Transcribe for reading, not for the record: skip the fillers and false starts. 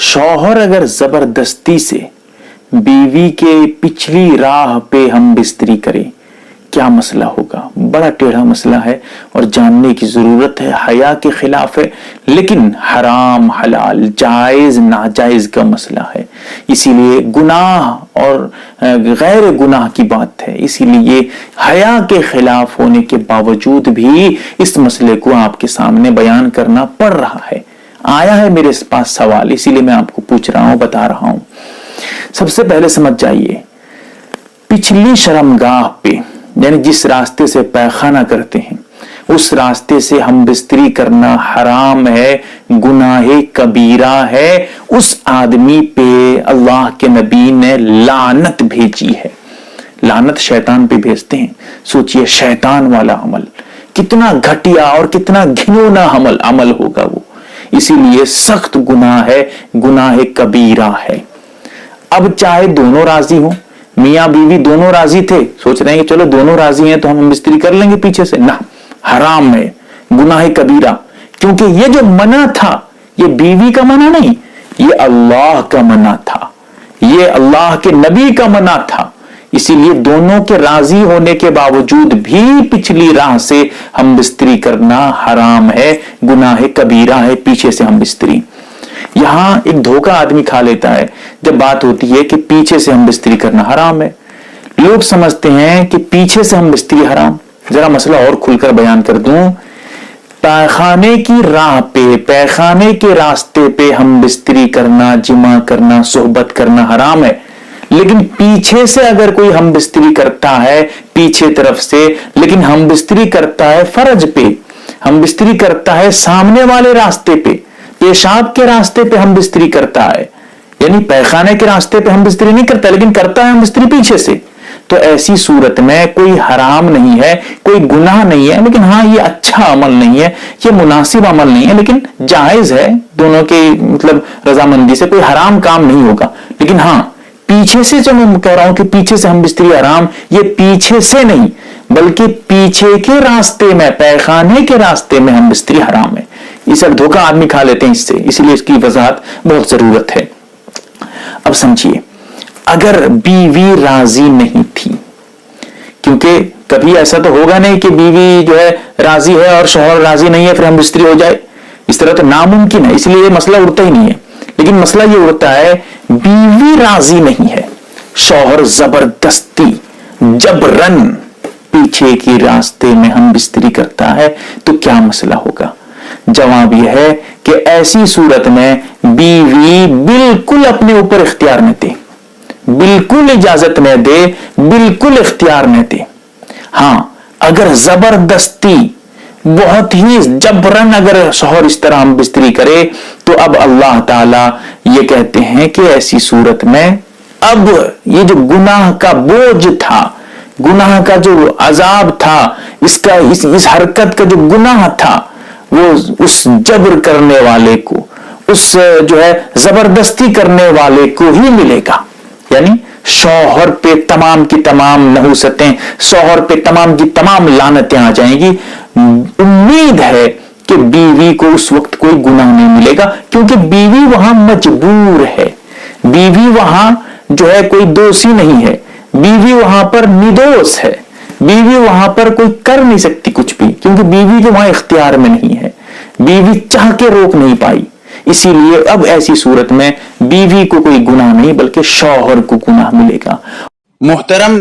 शौहर अगर जबरदस्ती से बीवी के पिछली राह पे हम बिस्तरी करें, क्या मसला होगा? बड़ा टेढ़ा मसला है और जानने की जरूरत है। हया के खिलाफ है, लेकिन हराम हलाल जायज नाजायज का मसला है। इसीलिए गुनाह और गैर गुनाह की बात है। इसीलिए हया के खिलाफ होने के बावजूद भी इस मसले को आपके सामने बयान करना पड़ रहा है। आया है मेरे पास सवाल, इसीलिए मैं आपको पूछ रहा हूं, बता रहा हूं। सबसे पहले समझ जाइए, पिछली शर्मगाह पे यानी जिस रास्ते से पैखाना करते हैं उस रास्ते से हम बिस्तरी करना हराम है, गुनाहे कबीरा है। उस आदमी पे अल्लाह के नबी ने लानत भेजी है। लानत शैतान पे भेजते हैं। सोचिए, शैतान वाला अमल कितना घटिया और कितना घिनौना अमल होगा वो। इसीलिए सख्त गुनाह है, गुनाहे कबीरा है। अब चाहे दोनों राजी हो, मियां बीवी दोनों राजी थे, सोच रहे हैं कि चलो दोनों राजी हैं तो हम बिस्तरी कर लेंगे पीछे से, ना, हराम है, गुनाह कबीरा। क्योंकि ये जो मना था ये बीवी का मना नहीं, ये अल्लाह का मना था, ये अल्लाह के नबी का मना था। इसीलिए दोनों के राजी होने के बावजूद भी पिछली राह से हम बिस्तरी करना हराम है, गुनाह कबीरा है, पीछे से हम बिस्तरी। यहां एक धोखा आदमी खा लेता है जब बात होती है कि पीछे से हम बिस्तरी करना हराम है। लोग समझते हैं कि पीछे से हम बिस्तरी हराम। जरा मसला और खुलकर बयान कर दूं, पैखाने की राह पे, पैखाने के रास्ते पे हम बिस्तरी करना, जिमा करना, सोहबत करना हराम है। लेकिन पीछे से अगर कोई हम बिस्तरी करता है, पीछे तरफ से, लेकिन हम बिस्तरी करता है फर्ज पे, हम बिस्तरी करता है सामने वाले रास्ते पे, पेशाब के रास्ते पे हम बिस्तरी करता है, यानी पैखाने के रास्ते पे हम बिस्तरी नहीं करता, लेकिन करता है हम बिस्तरी पीछे से, तो ऐसी सूरत में कोई हराम नहीं है, कोई गुनाह नहीं है। लेकिन हाँ, ये अच्छा अमल नहीं है, ये मुनासिब अमल नहीं है, लेकिन जायज है। दोनों के मतलब रजामंदी से कोई हराम काम नहीं होगा। लेकिन हाँ, पीछे से जो मैं कह रहा हूं कि पीछे से हम बिस्तरी हराम, ये पीछे से नहीं बल्कि पीछे के रास्ते में, पैखाने के रास्ते में हम बिस्तरी हराम है। इस अब धोखा आदमी खा लेते हैं इससे, इसलिए इसकी वजाहत बहुत जरूरत है। अब समझिए, अगर बीवी राजी नहीं थी, क्योंकि कभी ऐसा तो होगा नहीं कि बीवी जो है राजी है और शौहर राजी नहीं है फिर हम बिस्तरी हो जाए, इस तरह तो नामुमकिन है। इसलिए मसला उड़ता ही नहीं है। लेकिन मसला ये उड़ता है, बीवी राजी नहीं है, शौहर जबरदस्ती जबरन पीछे के रास्ते में हम बिस्तरी करता है, तो क्या मसला होगा? जवाब यह है कि ऐसी सूरत में बीवी बिल्कुल अपने ऊपर इख्तियार न दे, बिल्कुल इजाजत न दे, बिल्कुल इख्तियार न दे। हां, अगर जबरदस्ती बहुत ही जबरन अगर शौहर इस तरह हम बिस्तरी करे, तो अब अल्लाह ताला ये कहते हैं कि ऐसी सूरत में अब ये जो गुनाह का बोझ था, गुनाह का जो अजाब था, इसका इस हरकत का जो गुनाह था, वो उस जबर करने वाले को, उस जो है जबरदस्ती करने वाले को ही मिलेगा। यानी शौहर पे तमाम की तमाम नहुसतें, शौहर पे तमाम की तमाम लानतें आ जाएंगी। उम्मीद है कि बीवी को उस वक्त कोई गुनाह नहीं मिलेगा, क्योंकि बीवी वहां मजबूर है, बीवी वहां जो है कोई दोषी नहीं है, बीवी वहां पर निर्दोष है, बीवी वहां पर कोई कर नहीं सकती कुछ भी, क्योंकि बीवी जो वहां इख्तियार में नहीं है, बीवी चाह के रोक नहीं पाई। इसीलिए अब ऐसी सूरत में बीवी को कोई गुनाह नहीं बल्कि शौहर को गुनाह मिलेगा। मुहतरम